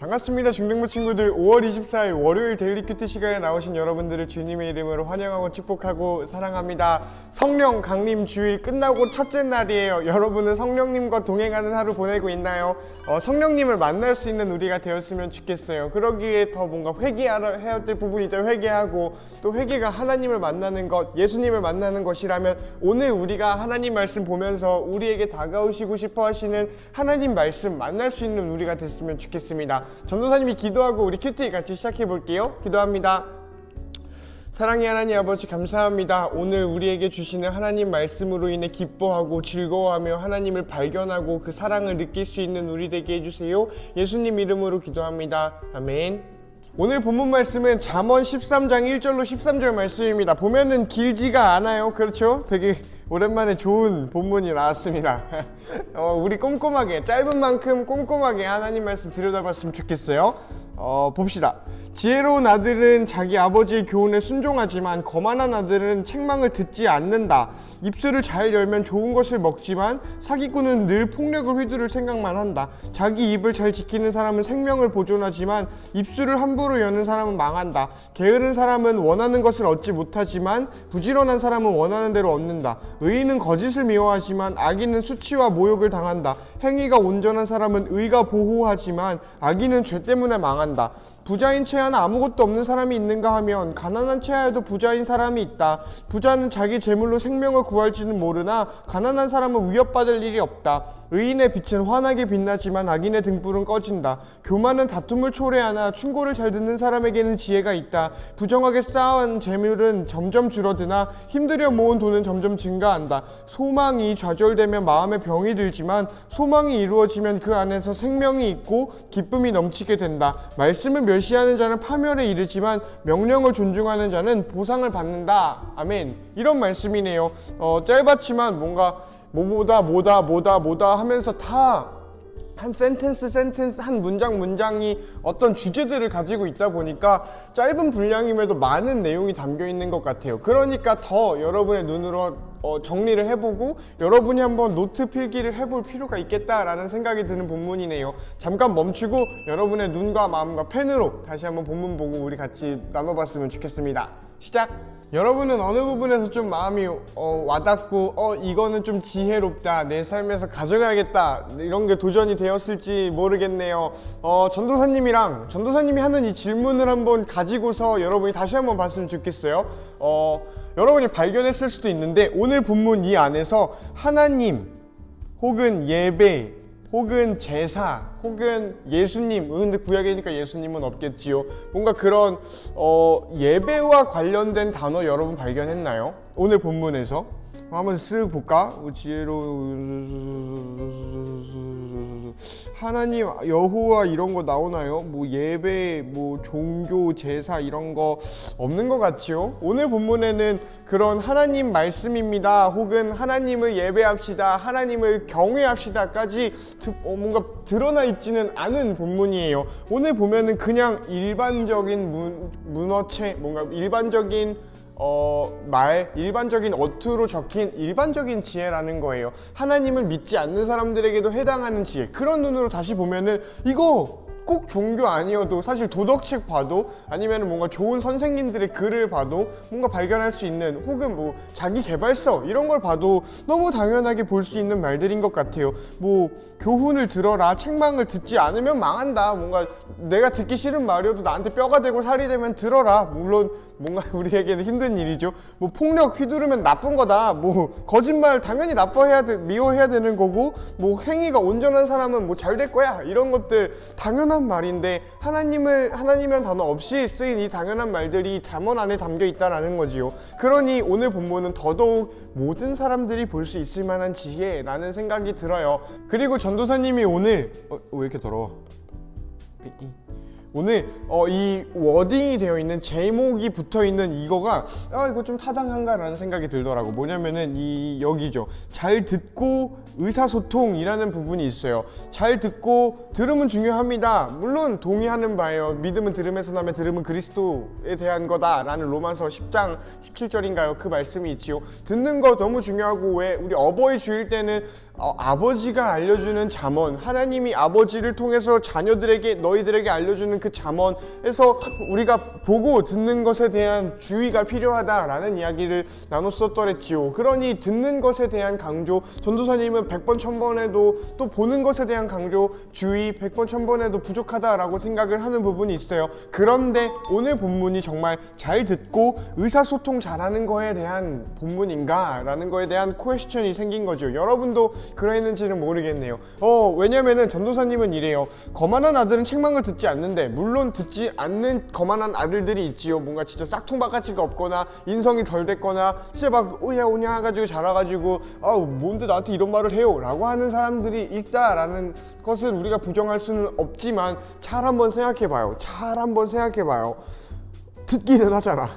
반갑습니다. 중등부 친구들. 5월 24일 월요일 데일리 큐티 시간에 나오신 여러분들을 주님의 이름으로 환영하고 축복하고 사랑합니다. 성령 강림 주일 끝나고 첫째 날이에요. 여러분은 성령님과 동행하는 하루 보내고 있나요? 성령님을 만날 수 있는 우리가 되었으면 좋겠어요. 그러기에 더 뭔가 회개해야 될 부분이 있다. 회개하고 또 회개가 하나님을 만나는 것, 예수님을 만나는 것이라면 오늘 우리가 하나님 말씀 보면서 우리에게 다가오시고 싶어 하시는 하나님 말씀 만날 수 있는 우리가 됐으면 좋겠습니다. 전도사님이 기도하고 우리 큐티 같이 시작해 볼게요. 기도합니다. 사랑의 하나님 아버지 감사합니다. 오늘 우리에게 주시는 하나님 말씀으로 인해 기뻐하고 즐거워하며 하나님을 발견하고 그 사랑을 느낄 수 있는 우리 되게 해주세요. 예수님 이름으로 기도합니다. 아멘. 오늘 본문 말씀은 잠언 13장 1절로 13절 말씀입니다. 보면은 길지가 않아요. 그렇죠? 되게 오랜만에 좋은 본문이 나왔습니다. 우리 꼼꼼하게 짧은 만큼 꼼꼼하게 하나님 말씀 들여다봤으면 좋겠어요. 봅시다. 지혜로운 아들은 자기 아버지의 교훈에 순종하지만 거만한 아들은 책망을 듣지 않는다. 입술을 잘 열면 좋은 것을 먹지만 사기꾼은 늘 폭력을 휘두를 생각만 한다. 자기 입을 잘 지키는 사람은 생명을 보존하지만 입술을 함부로 여는 사람은 망한다. 게으른 사람은 원하는 것을 얻지 못하지만 부지런한 사람은 원하는 대로 얻는다. 의인은 거짓을 미워하지만 악인은 수치와 모욕을 당한다. 행위가 온전한 사람은 의가 보호하지만 악인은 죄 때문에 망한다. 부자인 채하나 아무것도 없는 사람이 있는가 하면 가난한 채하에도 부자인 사람이 있다. 부자는 자기 재물로 생명을 구할지는 모르나 가난한 사람은 위협받을 일이 없다. 의인의 빛은 환하게 빛나지만 악인의 등불은 꺼진다. 교만은 다툼을 초래하나 충고를 잘 듣는 사람에게는 지혜가 있다. 부정하게 쌓아온 재물은 점점 줄어드나 힘들여 모은 돈은 점점 증가한다. 소망이 좌절되면 마음에 병이 들지만 소망이 이루어지면 그 안에서 생명이 있고 기쁨이 넘치게 된다. 말씀을 멸시하는 자는 파멸에 이르지만 명령을 존중하는 자는 보상을 받는다. 아멘. 이런 말씀이네요. 짧았지만 뭔가 뭐다 하면서 다 한 센텐스 한 문장이 어떤 주제들을 가지고 있다 보니까 짧은 분량임에도 많은 내용이 담겨 있는 것 같아요. 그러니까 더 여러분의 눈으로 정리를 해보고 여러분이 한번 노트 필기를 해볼 필요가 있겠다라는 생각이 드는 본문이네요. 잠깐 멈추고 여러분의 눈과 마음과 펜으로 다시 한번 본문 보고 우리 같이 나눠봤으면 좋겠습니다. 시작! 여러분은 어느 부분에서 좀 마음이 와닿고 이거는 좀 지혜롭다, 내 삶에서 가져가야겠다 이런 게 도전이 되었을지 모르겠네요. 전도사님이 하는 이 질문을 한번 가지고서 여러분이 다시 한번 봤으면 좋겠어요. 여러분이 발견했을 수도 있는데 오늘 본문 이 안에서 하나님 혹은 예배 혹은 제사 혹은 예수님, 근데 구약이니까 예수님은 없겠지요. 뭔가 그런 예배와 관련된 단어 여러분 발견했나요? 오늘 본문에서 한번 쓱 볼까? 하나님, 여호와 이런 거 나오나요? 뭐 예배, 뭐 종교, 제사 이런 거 없는 것 같지요? 오늘 본문에는 그런 하나님 말씀입니다. 혹은 하나님을 예배합시다. 하나님을 경외합시다까지 뭔가 드러나 있지는 않은 본문이에요. 오늘 보면은 그냥 일반적인 문어체, 뭔가 일반적인 일반적인 어투로 적힌 일반적인 지혜라는 거예요. 하나님을 믿지 않는 사람들에게도 해당하는 지혜. 그런 눈으로 다시 보면은 이거 꼭 종교 아니어도 사실 도덕책 봐도 아니면 뭔가 좋은 선생님들의 글을 봐도 뭔가 발견할 수 있는, 혹은 뭐 자기 개발서 이런 걸 봐도 너무 당연하게 볼 수 있는 말들인 것 같아요. 뭐 교훈을 들어라, 책망을 듣지 않으면 망한다. 뭔가 내가 듣기 싫은 말이어도 나한테 뼈가 되고 살이 되면 들어라. 물론 뭔가 우리에게는 힘든 일이죠. 뭐 폭력 휘두르면 나쁜 거다. 뭐 거짓말 당연히 미워해야 되는 거고, 뭐 행위가 온전한 사람은 뭐 잘 될 거야. 이런 것들 당연한 말인데 하나님이란 단어 없이 쓰인 이 당연한 말들이 잠언 안에 담겨 있다라는 거지요. 그러니 오늘 본문은 더더욱 모든 사람들이 볼 수 있을 만한 지혜라는 생각이 들어요. 그리고 전도사님이 오늘 왜 이렇게 더러워? 오늘 이 워딩이 되어 있는 제목이 붙어 있는 이거가 이거 좀 타당한가라는 생각이 들더라고. 뭐냐면은 이 여기죠. 잘 듣고 의사소통이라는 부분이 있어요. 잘 듣고 들음은 중요합니다. 물론 동의하는 바예요. 믿음은 들음에서 나며 들음은 그리스도에 대한 거다라는 로마서 10장 17절인가요? 그 말씀이 있지요. 듣는 거 너무 중요하고, 왜 우리 어버이 주일 때는 아버지가 알려주는 잠언, 하나님이 아버지를 통해서 자녀들에게 너희들에게 알려주는 그 잠언에서 우리가 보고 듣는 것에 대한 주의가 필요하다라는 이야기를 나눴었더랬지요. 그러니 듣는 것에 대한 강조, 전도사님은 100번 1000번에도 또 보는 것에 대한 강조, 주의 100번 1000번에도 부족하다라고 생각을 하는 부분이 있어요. 그런데 오늘 본문이 정말 잘 듣고 의사소통 잘하는 거에 대한 본문인가? 라는 거에 대한 퀘스천이 생긴 거죠. 여러분도 그러했는지는 모르겠네요. 왜냐면은 전도사님은 이래요. 거만한 아들은 책망을 듣지 않는데, 물론 듣지 않는 거만한 아들들이 있지요. 뭔가 진짜 싹퉁바가지가 없거나 인성이 덜 됐거나 진짜 막 오냐 오냐 해가지고 자라가지고 뭔데 나한테 이런 말을 해요 라고 하는 사람들이 있다라는 것을 우리가 부정할 수는 없지만, 잘 한번 생각해봐요. 듣기는 하잖아.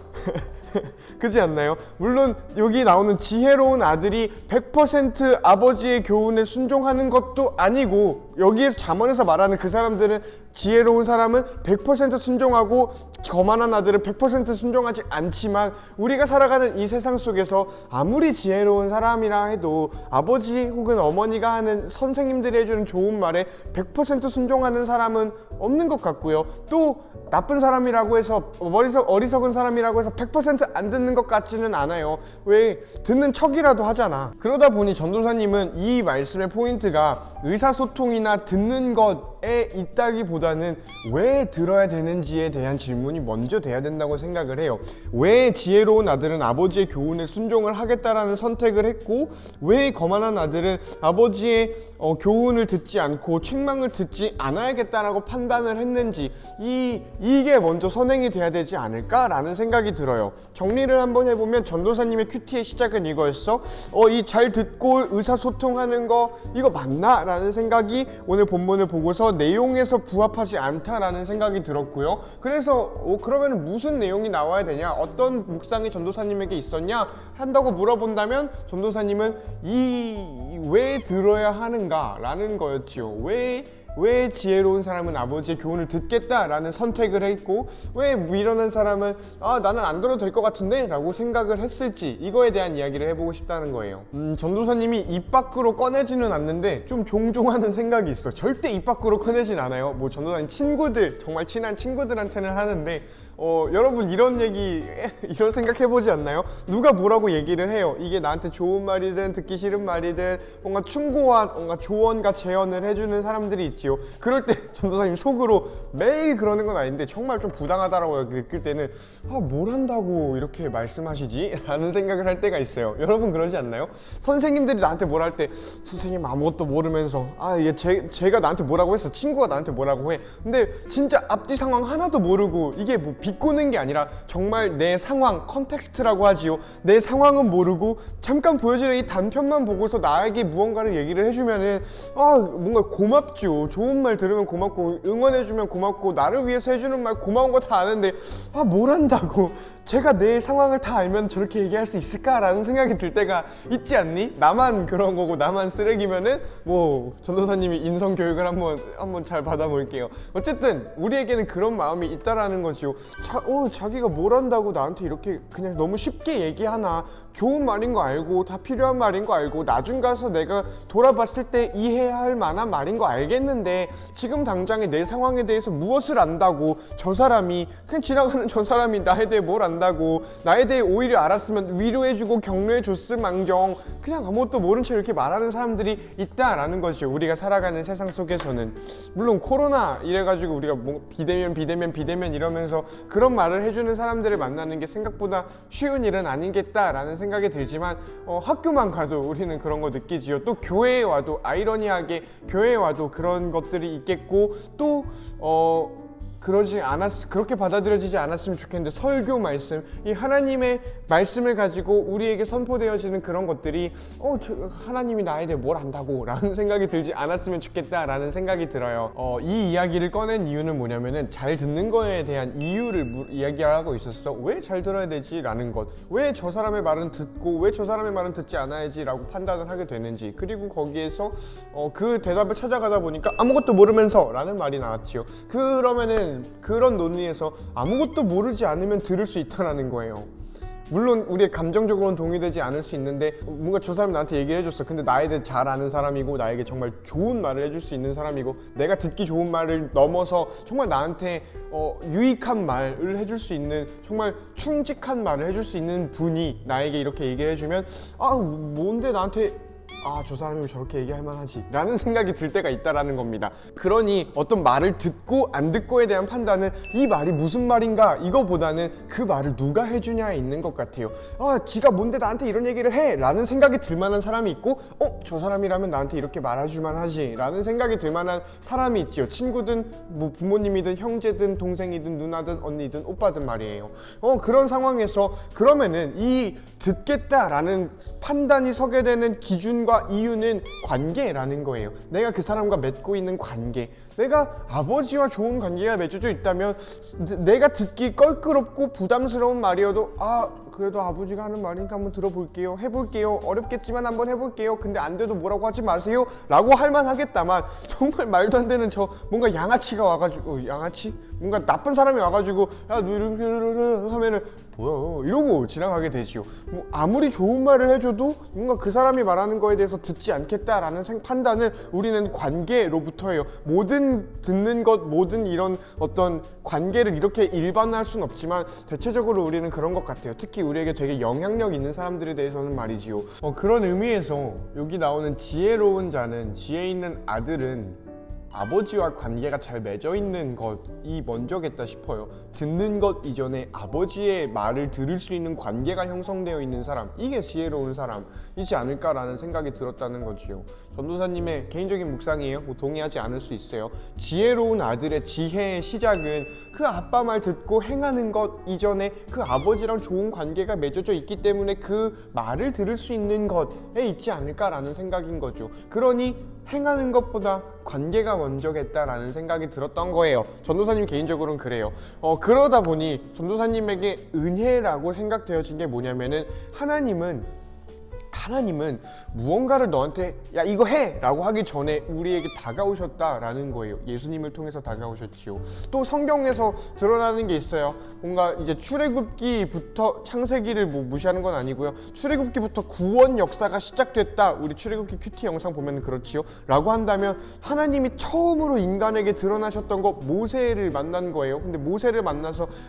그렇지 않나요? 물론 여기 나오는 지혜로운 아들이 100% 아버지의 교훈에 순종하는 것도 아니고, 여기에서 잠언에서 말하는 그 사람들은, 지혜로운 사람은 100% 순종하고 거만한 아들은 100% 순종하지 않지만, 우리가 살아가는 이 세상 속에서 아무리 지혜로운 사람이라 해도 아버지 혹은 어머니가 하는, 선생님들이 해주는 좋은 말에 100% 순종하는 사람은 없는 것 같고요. 또 나쁜 사람이라고 해서, 어리석은 사람이라고 해서 100% 안 듣는 것 같지는 않아요. 왜? 듣는 척이라도 하잖아. 그러다 보니 전도사님은 이 말씀의 포인트가 의사소통이나 듣는 것에 있다기보다는 왜 들어야 되는지에 대한 질문이 먼저 돼야 된다고 생각을 해요. 왜 지혜로운 아들은 아버지의 교훈에 순종을 하겠다라는 선택을 했고, 왜 거만한 아들은 아버지의 교훈을 듣지 않고 책망을 듣지 않아야겠다라고 판단을 했는지, 이게 먼저 선행이 돼야 되지 않을까라는 생각이 들어요. 정리를 한번 해보면 전도사님의 큐티의 시작은 이거였어. 이 잘 듣고 의사소통하는 거 이거 맞나? 라는 생각이 오늘 본문을 보고서 내용에서 부합하지 않다라는 생각이 들었고요. 그래서 그러면 무슨 내용이 나와야 되냐? 어떤 묵상이 전도사님에게 있었냐? 한다고 물어본다면 전도사님은 왜 들어야 하는가? 라는 거였지요. 왜 지혜로운 사람은 아버지의 교훈을 듣겠다라는 선택을 했고, 왜 미련한 사람은 나는 안 들어도 될 것 같은데? 라고 생각을 했을지, 이거에 대한 이야기를 해보고 싶다는 거예요. 전도사님이 입 밖으로 꺼내지는 않는데 좀 종종 하는 생각이 있어. 절대 입 밖으로 꺼내진 않아요. 뭐 전도사님 친구들, 정말 친한 친구들한테는 하는데, 여러분 이런 생각 해보지 않나요? 누가 뭐라고 얘기를 해요. 이게 나한테 좋은 말이든 듣기 싫은 말이든 뭔가 충고와 뭔가 조언과 재언을 해주는 사람들이 있지요. 그럴 때 전도사님 속으로 매일 그러는 건 아닌데 정말 좀 부당하다라고 느낄 때는 뭘 한다고 이렇게 말씀하시지? 라는 생각을 할 때가 있어요. 여러분 그러지 않나요? 선생님들이 나한테 뭘 할 때, 선생님 아무것도 모르면서 제가 나한테 뭐라고 했어, 친구가 나한테 뭐라고 해, 근데 진짜 앞뒤 상황 하나도 모르고, 이게 뭐 비꼬는 게 아니라 정말 내 상황, 컨텍스트라고 하지요. 내 상황은 모르고 잠깐 보여지는 이 단편만 보고서 나에게 무언가를 얘기를 해주면은 뭔가 고맙죠. 좋은 말 들으면 고맙고, 응원해주면 고맙고, 나를 위해서 해주는 말 고마운 거 다 아는데 뭘 한다고 제가 내 상황을 다 알면 저렇게 얘기할 수 있을까라는 생각이 들 때가 있지 않니? 나만 그런 거고 나만 쓰레기면은 뭐 전도사님이 인성 교육을 한번 잘 받아볼게요. 어쨌든 우리에게는 그런 마음이 있다라는 거지요. 자기가 뭘 한다고 나한테 이렇게 그냥 너무 쉽게 얘기하나? 좋은 말인 거 알고, 다 필요한 말인 거 알고, 나중 가서 내가 돌아봤을 때 이해해야 할 만한 말인 거 알겠는데, 지금 당장에 내 상황에 대해서 무엇을 안다고 저 사람이, 그냥 지나가는 저 사람이 나에 대해 뭘 안다고, 나에 대해 오히려 알았으면 위로해주고 격려해줬을 망정 그냥 아무것도 모른 채 이렇게 말하는 사람들이 있다라는 거죠. 우리가 살아가는 세상 속에서는. 물론 코로나 이래가지고 우리가 뭐 비대면 이러면서 그런 말을 해주는 사람들을 만나는 게 생각보다 쉬운 일은 아니겠다라는 생각이 들지만, 학교만 가도 우리는 그런 거 느끼지요. 또 교회에 와도, 아이러니하게 교회에 와도 그런 것들이 있겠고, 또 그렇게 받아들여지지 않았으면 좋겠는데, 설교 말씀, 이 하나님의 말씀을 가지고 우리에게 선포되어지는 그런 것들이 하나님이 나에 대해 뭘 안다고 라는 생각이 들지 않았으면 좋겠다라는 생각이 들어요. 이 이야기를 꺼낸 이유는 뭐냐면은, 잘 듣는 거에 대한 이유를 이야기하고 있었어. 왜 잘 들어야 되지? 라는 것, 왜 저 사람의 말은 듣고 왜 저 사람의 말은 듣지 않아야지 라고 판단을 하게 되는지, 그리고 거기에서 그 대답을 찾아가다 보니까 아무것도 모르면서 라는 말이 나왔지요. 그러면은 그런 논리에서 아무것도 모르지 않으면 들을 수 있다라는 거예요. 물론 우리의 감정적으로는 동의되지 않을 수 있는데, 뭔가 저 사람이 나한테 얘기를 해줬어. 근데 나에 대해 잘 아는 사람이고 나에게 정말 좋은 말을 해줄 수 있는 사람이고, 내가 듣기 좋은 말을 넘어서 정말 나한테 유익한 말을 해줄 수 있는, 정말 충직한 말을 해줄 수 있는 분이 나에게 이렇게 얘기를 해주면, 뭔데 나한테 저 사람이 저렇게 얘기할 만하지 라는 생각이 들 때가 있다라는 겁니다. 그러니 어떤 말을 듣고 안 듣고에 대한 판단은 이 말이 무슨 말인가 이거보다는 그 말을 누가 해주냐에 있는 것 같아요. 지가 뭔데 나한테 이런 얘기를 해 라는 생각이 들 만한 사람이 있고, 저 사람이라면 나한테 이렇게 말해줄만 하지 라는 생각이 들 만한 사람이 있지요. 친구든 뭐 부모님이든 형제든 동생이든 누나든 언니든 오빠든 말이에요. 그런 상황에서 그러면은 이 듣겠다라는 판단이 서게 되는 기준과 이유는 관계라는 거예요. 내가 그 사람과 맺고 있는 관계, 내가 아버지와 좋은 관계가 맺어져 있다면, 내가 듣기 껄끄럽고 부담스러운 말이어도 그래도 아버지가 하는 말이니까 한번 들어볼게요, 해볼게요, 어렵겠지만 한번 해볼게요, 근데 안 돼도 뭐라고 하지 마세요 라고 할만 하겠다만, 정말 말도 안 되는 뭔가 양아치가 와가지고, 양아치? 뭔가 나쁜 사람이 와가지고 야 너 이렇게 하면은 뭐야 이러고 지나가게 되지요. 뭐 아무리 좋은 말을 해줘도 뭔가 그 사람이 말하는 거에 대해서 듣지 않겠다라는 판단을 우리는 관계로부터 해요. 모든 듣는 것, 모든 이런 어떤 관계를 이렇게 일반화할 수는 없지만 대체적으로 우리는 그런 것 같아요. 특히 우리에게 되게 영향력 있는 사람들에 대해서는 말이지요. 그런 의미에서 여기 나오는 지혜로운 자는, 지혜 있는 아들은 아버지와 관계가 잘 맺어 있는 것이 먼저겠다 싶어요. 듣는 것 이전에 아버지의 말을 들을 수 있는 관계가 형성되어 있는 사람, 이게 지혜로운 사람이지 않을까라는 생각이 들었다는 거지요. 전도사님의 개인적인 묵상이에요. 뭐 동의하지 않을 수 있어요. 지혜로운 아들의 지혜의 시작은 그 아빠 말 듣고 행하는 것 이전에 그 아버지랑 좋은 관계가 맺어져 있기 때문에 그 말을 들을 수 있는 것에 있지 않을까라는 생각인 거죠. 그러니 행하는 것보다 관계가 먼저겠다라는 생각이 들었던 거예요. 전도사님 개인적으로는 그래요. 그러다 보니 전도사님에게 은혜라고 생각되어진 게 뭐냐면은, 하나님은 무언가를 너한테 야 이거 해! 라고 하기 전에 우리에게 다가오셨다라는 거예요. 예수님을 통해서 다가오셨지요. 또 성경에서 드러나는 게 있어요. 뭔가 이제 출애굽기부터, 창세기를 뭐 무시하는 건 아니고요, 출애굽기부터 구원 역사가 시작됐다, 우리 출애굽기 큐티 영상 보면 그렇지요 라고 한다면, 하나님이 처음으로 인간에게 드러나셨던 거 모세를 만난 거예요. 근데 모세를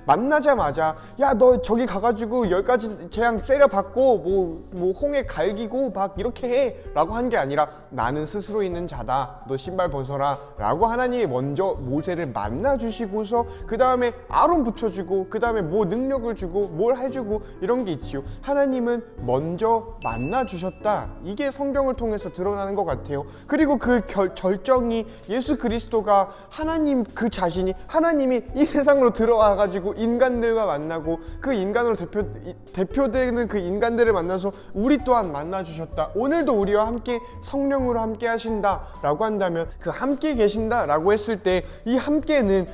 만나자마자 야 너 저기 가가지고 10가지 재앙 세려받고 뭐 홍해 갈기고 막 이렇게 해 라고 한 게 아니라, 나는 스스로 있는 자다, 너 신발 벗어라 라고 하나님이 먼저 모세를 만나주시고서 그 다음에 아론 붙여주고 그 다음에 뭐 능력을 주고 뭘 해주고 이런 게 있지요. 하나님은 먼저 만나주셨다, 이게 성경을 통해서 드러나는 것 같아요. 그리고 그 절정이 예수 그리스도가 하나님 그 자신이, 하나님이 이 세상으로 들어와가지고 인간들과 만나고 그 인간으로 대표되는 그 인간들을 만나서 우리 또한 만나주셨다, 오늘도 우리와 함께 성령으로 함께 하신다 라고 한다면, 그 함께 계신다 라고 했을 때 이 함께는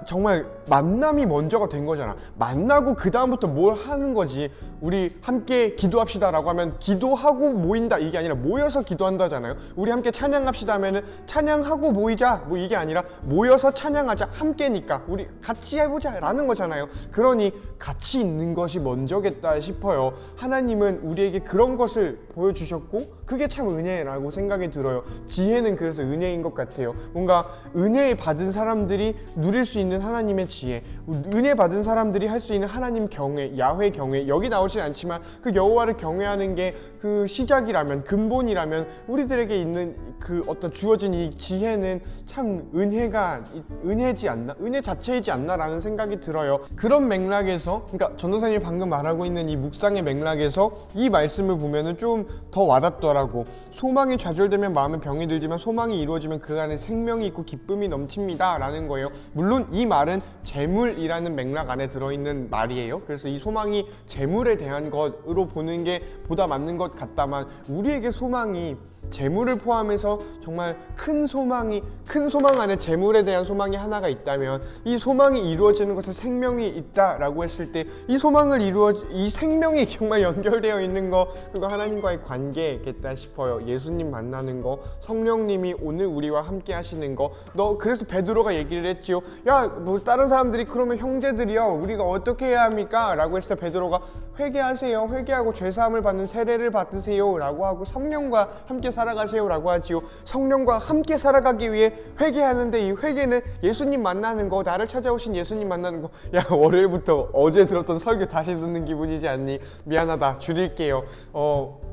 정말 만남이 먼저가 된 거잖아. 만나고 그 다음부터 뭘 하는 거지. 우리 함께 기도합시다 라고 하면 기도하고 모인다 이게 아니라 모여서 기도한다잖아요. 우리 함께 찬양합시다 하면은 찬양하고 모이자 뭐 이게 아니라 모여서 찬양하자, 함께니까 우리 같이 해보자 라는 거잖아요. 그러니 같이 있는 것이 먼저겠다 싶어요. 하나님은 우리에게 그런 것을 보여주셨고 그게 참 은혜라고 생각이 들어요. 지혜는 그래서 은혜인 것 같아요. 뭔가 은혜 받은 사람들이 누릴 수 있는 하나님의 지혜, 은혜 받은 사람들이 할 수 있는 하나님 경외, 야훼 경외, 여기 나오진 않지만 그 여호와를 경외하는 게 그 시작이라면, 근본이라면 우리들에게 있는 그 어떤 주어진 이 지혜는 참 은혜지 않나? 은혜 자체이지 않나라는 생각이 들어요. 그런 맥락에서, 그러니까 전도사님이 방금 말하고 있는 이 묵상의 맥락에서 이 말씀을 보면은 때는 좀 더 와닿더라고. 소망이 좌절되면 마음은 병이 들지만 소망이 이루어지면 그 안에 생명이 있고 기쁨이 넘칩니다 라는 거예요. 물론 이 말은 재물이라는 맥락 안에 들어있는 말이에요. 그래서 이 소망이 재물에 대한 것으로 보는 게 보다 맞는 것 같다만, 우리에게 소망이 재물을 포함해서 정말 큰 소망 안에 재물에 대한 소망이 하나가 있다면, 이 소망이 이루어지는 것에 생명이 있다라고 했을 때 이 생명이 정말 연결되어 있는 거, 그거 하나님과의 관계겠다 싶어요. 예수님 만나는 거, 성령님이 오늘 우리와 함께 하시는 거. 그래서 베드로가 얘기를 했지요. 야, 뭐 다른 사람들이 그러면 형제들이요, 우리가 어떻게 해야 합니까? 라고 했을 때 베드로가 회개하세요. 회개하고 죄사함을 받는 세례를 받으세요 라고 하고 성령과 함께 살아가세요 라고 하지요. 성령과 함께 살아가기 위해 회개하는데, 이 회개는 예수님 만나는 거, 나를 찾아오신 예수님 만나는 거. 야, 월요일부터 어제 들었던 설교 다시 듣는 기분이지 않니? 미안하다, 줄일게요.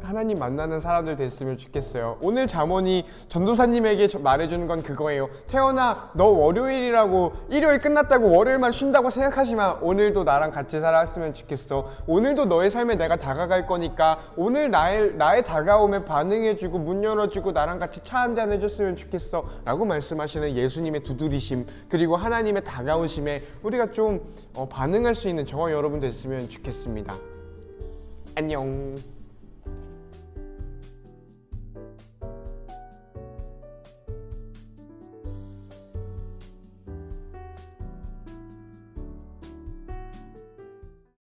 하나님 만나는 사람들 됐으면 좋겠어요. 오늘 잠언이 전도사님에게 말해주는 건 그거예요. 태연아, 너 월요일이라고, 일요일 끝났다고 월요일만 쉰다고 생각하지 마. 오늘도 나랑 같이 살았으면 좋겠어. 오늘도 너의 삶에 내가 다가갈 거니까 오늘 나의 다가옴에 반응해주고 문 열어주고 나랑 같이 차 한잔 해줬으면 좋겠어 라고 말씀하시는 예수님의 두드리심, 그리고 하나님의 다가오심에 우리가 좀 반응할 수 있는 저와 여러분 됐으면 좋겠습니다. 안녕.